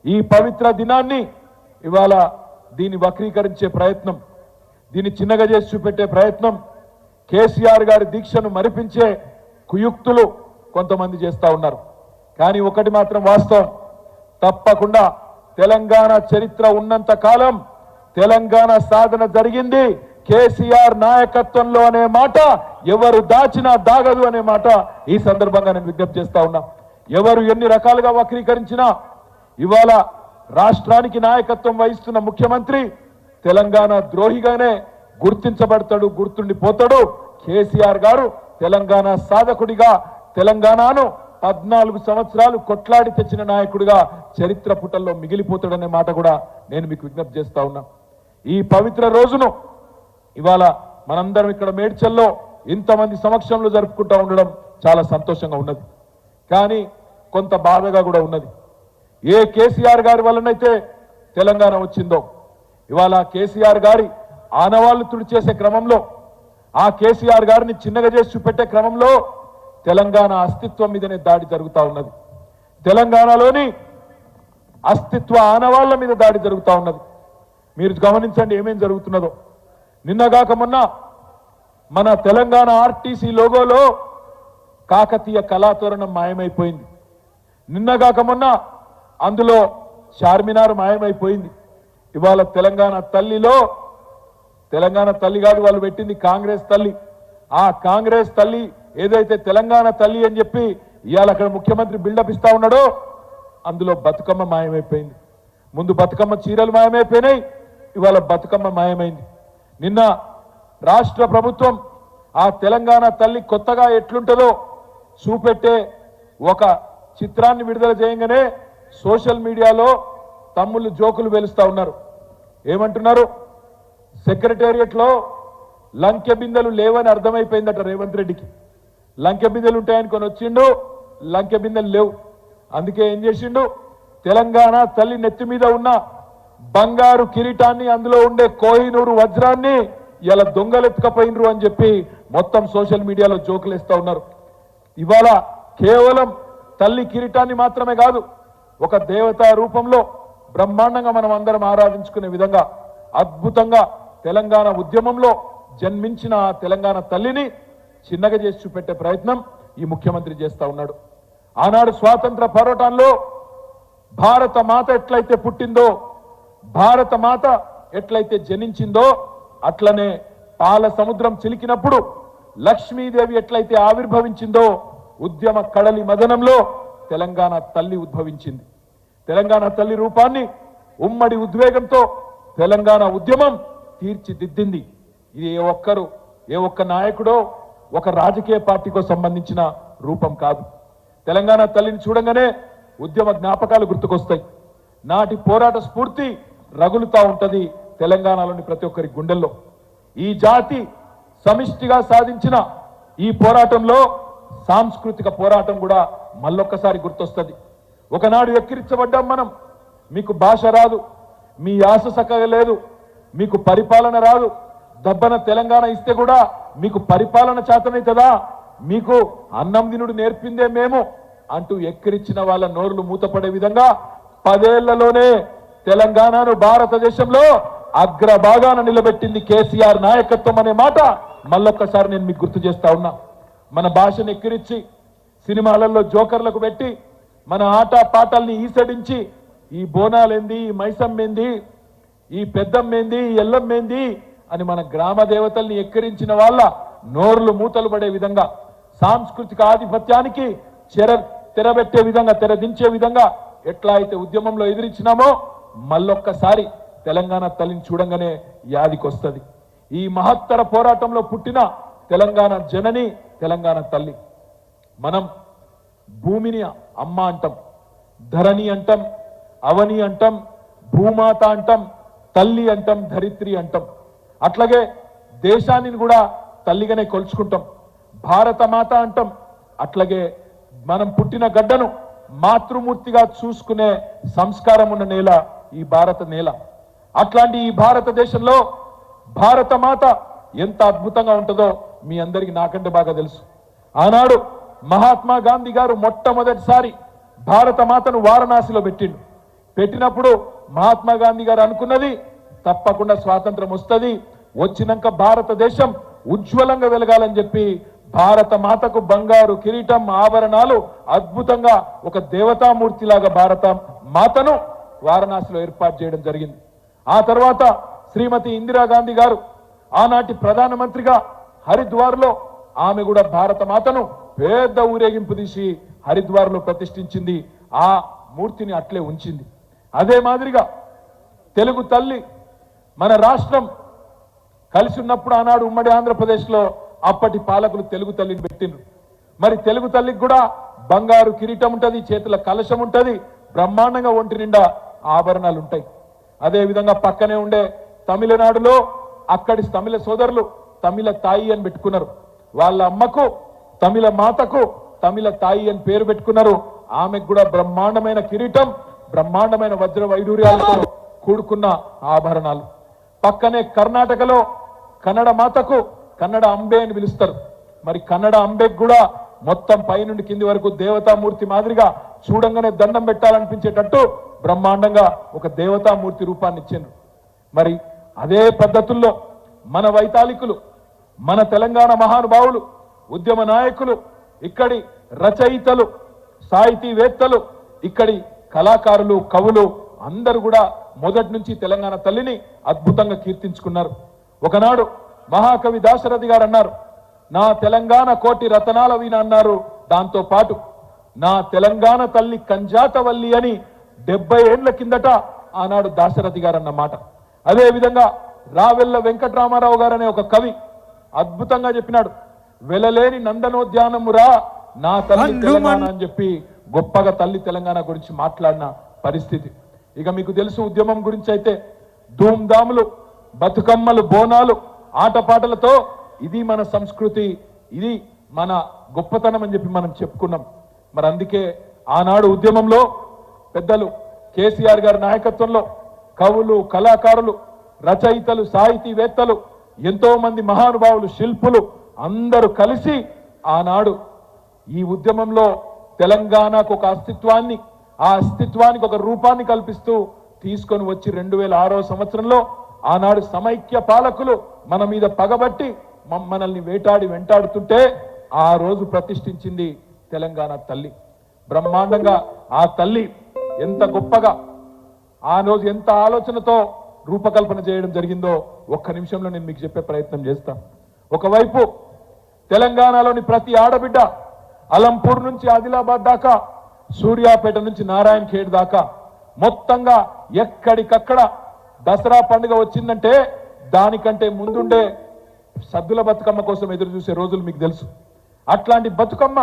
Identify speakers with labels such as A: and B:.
A: ఈ పవిత్ర దినాన్ని ఇవాళ దీన్ని వక్రీకరించే ప్రయత్నం, దీన్ని చిన్నగా చేసి చూపెట్టే ప్రయత్నం, కేసీఆర్ గారి దీక్షను మరిపించే కుయుక్తులు కొంతమంది చేస్తా ఉన్నారు. కానీ ఒకటి మాత్రం వాస్తవం, తప్పకుండా తెలంగాణ చరిత్ర ఉన్నంత కాలం తెలంగాణ సాధన జరిగింది కేసీఆర్ నాయకత్వంలో అనే మాట ఎవరు దాచినా దాగదు అనే మాట ఈ సందర్భంగా నేను విజ్ఞప్తి చేస్తా ఉన్నా. ఎవరు ఎన్ని రకాలుగా వక్రీకరించినా ఇవాళ రాష్ట్రానికి నాయకత్వం వహిస్తున్న ముఖ్యమంత్రి తెలంగాణ ద్రోహిగానే గుర్తించబడతాడు, గుర్తుండిపోతాడు. కేసీఆర్ గారు తెలంగాణ సాధకుడిగా, తెలంగాణను 14 సంవత్సరాలు కొట్లాడి తెచ్చిన నాయకుడిగా చరిత్ర పుటల్లో మిగిలిపోతాడనే మాట కూడా నేను మీకు విజ్ఞప్తి చేస్తా ఉన్నా. ఈ పవిత్ర రోజును ఇవాళ మనందరం ఇక్కడ మేడ్చల్లో ఇంతమంది సమక్షంలో జరుపుకుంటూ ఉండడం చాలా సంతోషంగా ఉన్నది. కానీ కొంత బాధగా కూడా ఉన్నది. ఏ కేసీఆర్ గారి వల్లనైతే తెలంగాణ వచ్చిందో, ఇవాళ కేసీఆర్ గారి ఆనవాళ్లు తుడిచేసే క్రమంలో, ఆ కేసీఆర్ గారిని చిన్నగా చేసి చూపెట్టే క్రమంలో తెలంగాణ అస్తిత్వం మీదనే దాడి జరుగుతూ ఉన్నది. తెలంగాణలోని అస్తిత్వ ఆనవాళ్ల మీద దాడి జరుగుతూ ఉన్నది. మీరు గమనించండి ఏమేం జరుగుతున్నదో. నిన్నగాక మొన్న మన తెలంగాణ ఆర్టీసీ లోగోలో కాకతీయ కళాతోరణం మాయమైపోయింది. నిన్నగాక మొన్న అందులో చార్మినార్ మాయమైపోయింది. ఇవాళ తెలంగాణ తల్లిలో, తెలంగాణ తల్లి కాదు, వాళ్ళు పెట్టింది కాంగ్రెస్ తల్లి. ఆ కాంగ్రెస్ తల్లి ఏదైతే తెలంగాణ తల్లి అని చెప్పి ఇవాళ అక్కడ ముఖ్యమంత్రి బిల్డప్ ఇస్తా ఉన్నాడో అందులో బతుకమ్మ మాయమైపోయింది. ముందు బతుకమ్మ చీరలు మాయమైపోయినాయి, ఇవాళ బతుకమ్మ మాయమైంది. నిన్న రాష్ట్ర ప్రభుత్వం ఆ తెలంగాణ తల్లి కొత్తగా ఎట్లుంటుందో చూపెట్టే ఒక చిత్రాన్ని విడుదల చేయగానే సోషల్ మీడియాలో తమ్ముళ్ళు జోకులు వెలుస్తా ఉన్నారు. ఏమంటున్నారు? సెక్రటేరియట్ లో లంకె బిందెలు లేవని అర్థమైపోయిందట రేవంత్ రెడ్డికి. లంకె బిందెలు ఉంటాయని కొని వచ్చిండు, లంకె బిందెలు లేవు. అందుకే ఏం చేసిండు, తెలంగాణ తల్లి నెత్తి మీద ఉన్న బంగారు కిరీటాన్ని, అందులో ఉండే కోహినూరు వజ్రాన్ని ఇలా దొంగలెత్తుకపోయినరు అని చెప్పి మొత్తం సోషల్ మీడియాలో జోకులు వేస్తా ఉన్నారు. ఇవాళ కేవలం తల్లి కిరీటాన్ని మాత్రమే కాదు, ఒక దేవతా రూపంలో బ్రహ్మాండంగా మనం అందరం ఆరాధించుకునే విధంగా అద్భుతంగా తెలంగాణ ఉద్యమంలో జన్మించిన తెలంగాణ తల్లిని చిన్నగా చేసి చూపెట్టే ప్రయత్నం ఈ ముఖ్యమంత్రి చేస్తా ఉన్నాడు. ఆనాడు స్వాతంత్ర పోరాటంలో భారత మాత ఎట్లయితే పుట్టిందో, భారత మాత ఎట్లయితే జనించిందో, అట్లనే పాల సముద్రం చిలికినప్పుడు లక్ష్మీదేవి ఎట్లయితే ఆవిర్భవించిందో, ఉద్యమ కడలి మదనంలో తెలంగాణ తల్లి ఉద్భవించింది. తెలంగాణ తల్లి రూపాన్ని ఉమ్మడి ఉద్వేగంతో తెలంగాణ ఉద్యమం తీర్చిదిద్దింది. ఇది ఏ ఒక్క నాయకుడో ఒక రాజకీయ పార్టీకో సంబంధించిన రూపం కాదు. తెలంగాణ తల్లిని చూడంగానే ఉద్యమ జ్ఞాపకాలు గుర్తుకొస్తాయి. నాటి పోరాట స్ఫూర్తి రగులుతా ఉంటది తెలంగాణలోని ప్రతి ఒక్కరి గుండెల్లో. ఈ జాతి సమిష్టిగా సాధించిన ఈ పోరాటంలో సాంస్కృతిక పోరాటం కూడా మళ్ళొక్కసారి గుర్తొస్తుంది. ఒకనాడు ఎక్కిరించబడ్డాం మనం, మీకు భాష రాదు, మీ యాస చక్కగా లేదు, మీకు పరిపాలన రాదు, దబ్బన తెలంగాణ ఇస్తే కూడా మీకు పరిపాలన చేతనైతుందా, మీకు అన్నం దినుడు నేర్పిందే మేము అంటూ ఎక్కిరించిన వాళ్ళ నోర్లు మూతపడే విధంగా 10 ఏళ్లలోనే తెలంగాణను భారతదేశంలో అగ్రభాగాన నిలబెట్టింది కేసీఆర్ నాయకత్వం అనే మాట మళ్ళొక్కసారి నేను మీకు గుర్తు చేస్తా ఉన్నా. మన భాషను ఎక్కిరించి సినిమాలలో జోకర్లకు పెట్టి మన ఆట పాటల్ని ఈసడించి ఈ బోనాలేంది, ఈ మైసమ్మేంది, ఈ పెద్దమ్మేంది, ఈ ఎల్లమ్మేంది అని మన గ్రామ దేవతల్ని ఎక్కిరించిన వాళ్ళ నోర్లు మూతలు పడే విధంగా, సాంస్కృతిక ఆధిపత్యానికి తెరబెట్టే విధంగా, తెరదించే విధంగా ఎట్లా అయితే ఉద్యమంలో ఎదిరించినామో మళ్ళొక్కసారి తెలంగాణ తల్లిని చూడంగానే యాదికొస్తుంది. ఈ మహత్తర పోరాటంలో పుట్టిన తెలంగాణ జనని తెలంగాణ తల్లి. మనం భూమిని అమ్మ అంటాం, ధరణి అంటాం, అవని అంటాం, భూమాత అంటాం, తల్లి అంటాం, ధరిత్రి అంటాం. అట్లాగే దేశాన్ని కూడా తల్లిగానే కొలుచుకుంటాం, భారత మాత అంటాం. అట్లాగే మనం పుట్టిన గడ్డను మాతృమూర్తిగా చూసుకునే సంస్కారం ఉన్న నేల ఈ భారత నేల. అట్లాంటి ఈ భారతదేశంలో భారత మాత ఎంత అద్భుతంగా ఉంటుందో మీ అందరికీ నాకంటే బాగా తెలుసు. ఆనాడు మహాత్మా గాంధీ గారు మొట్టమొదటిసారి భారత మాతను వారణాసిలో పెట్టిండు. పెట్టినప్పుడు మహాత్మా గాంధీ గారు అనుకున్నది తప్పకుండా స్వాతంత్రం వస్తుంది, వచ్చినాక భారతదేశం ఉజ్వలంగా వెలగాలని చెప్పి భారత మాతకు బంగారు కిరీటం ఆభరణాలు అద్భుతంగా ఒక దేవతామూర్తిలాగా భారత మాతను వారణాసిలో ఏర్పాటు చేయడం జరిగింది. ఆ తర్వాత శ్రీమతి ఇందిరాగాంధీ గారు ఆనాటి ప్రధానమంత్రిగా హరిద్వార్లో ఆమె కూడా భారత మాతను పెద్ద ఊరేగింపు తీసి హరిద్వార్లో ప్రతిష్ఠించింది. ఆ మూర్తిని అట్లే ఉంచింది. అదే మాదిరిగా తెలుగు తల్లి మన రాష్ట్రం కలిసి ఉన్నప్పుడు ఆనాడు ఉమ్మడి ఆంధ్రప్రదేశ్లో అప్పటి పాలకులు తెలుగు తల్లిని పెట్టిండ్రు. మరి తెలుగు తల్లికి కూడా బంగారు కిరీటం ఉంటుంది, చేతుల కలశం ఉంటుంది, బ్రహ్మాండంగా ఒంటి నిండా ఆభరణాలు ఉంటాయి. అదే విధంగా పక్కనే ఉండే తమిళనాడులో అక్కడి తమిళ సోదరులు తమిళ తాయి అని పెట్టుకున్నారు. వాళ్ళ అమ్మకు తమిళ మాతకు తమిళ తాయి అని పేరు పెట్టుకున్నారు. ఆమెకు కూడా బ్రహ్మాండమైన కిరీటం, బ్రహ్మాండమైన వజ్ర వైడూర్యాలతో కూడుకున్న ఆభరణాలు. పక్కనే కర్ణాటకలో కన్నడ మాతకు కన్నడ అంబే అని పిలుస్తారు. మరి కన్నడ అంబేకు కూడా మొత్తం పైనుండి కింది వరకు దేవతామూర్తి మాదిరిగా చూడంగానే దండం పెట్టాలనిపించేటట్టు బ్రహ్మాండంగా ఒక దేవతామూర్తి రూపాన్ని ఇచ్చిండ్రు. మరి అదే పద్ధతుల్లో మన వైతాళికులు, మన తెలంగాణ మహానుభావులు, ఉద్యమ నాయకులు, ఇక్కడి రచయితలు, సాహితీవేత్తలు, ఇక్కడి కళాకారులు, కవులు అందరూ కూడా మొదటి నుంచి తెలంగాణ తల్లిని అద్భుతంగా కీర్తించుకున్నారు. ఒకనాడు మహాకవి దాశరథి గారు అన్నారు, నా తెలంగాణ కోటి రతనాల వీణ అన్నారు. దాంతో పాటు నా తెలంగాణ తల్లి కంజాతవల్లి అని 70 ఏళ్ల కిందట ఆనాడు దాశరథి గారు అన్నమాట. అదే విధంగా రావెల్ల వెంకటరామారావు గారు అనే ఒక కవి అద్భుతంగా చెప్పినాడు, వెలలేని నందనోద్యానమురా నా తల్లి తెలంగాణ అని చెప్పి గొప్పగా తల్లి తెలంగాణ గురించి మాట్లాడిన పరిస్థితి. ఇక మీకు తెలుసు ఉద్యమం గురించి అయితే ధూమ్ధాములు, బతుకమ్మలు, బోనాలు, ఆటపాటలతో ఇది మన సంస్కృతి, ఇది మన గొప్పతనం అని చెప్పి మనం చెప్పుకున్నాం. మరి అందుకే ఆనాడు ఉద్యమంలో పెద్దలు కేసీఆర్ గారి నాయకత్వంలో కవులు, కళాకారులు, రచయితలు, సాహితీవేత్తలు, ఎంతో మంది మహానుభావులు, శిల్పులు అందరూ కలిసి ఆనాడు ఈ ఉద్యమంలో తెలంగాణకు ఒక అస్తిత్వాన్ని, ఆ అస్తిత్వానికి ఒక రూపాన్ని కల్పిస్తూ తీసుకొని వచ్చి 2006వ సంవత్సరంలో ఆనాడు సమైక్య పాలకులు మన మీద పగబట్టి మనల్ని వెంటాడుతుంటే ఆ రోజు ప్రతిష్ఠించింది తెలంగాణ తల్లి. బ్రహ్మాండంగా ఆ తల్లి ఎంత గొప్పగా ఆ రోజు ఎంత ఆలోచనతో రూపకల్పన చేయడం జరిగిందో ఒక్క నిమిషంలో నేను మీకు చెప్పే ప్రయత్నం చేస్తాను. ఒకవైపు తెలంగాణలోని ప్రతి ఆడబిడ్డ అలంపూర్ నుంచి ఆదిలాబాద్ దాకా, సూర్యాపేట నుంచి నారాయణ ఖేడ్ దాకా మొత్తంగా ఎక్కడికక్కడ దసరా పండుగ వచ్చిందంటే దానికంటే ముందుండే సద్దుల బతుకమ్మ కోసం ఎదురు చూసే రోజులు మీకు తెలుసు. అట్లాంటి బతుకమ్మ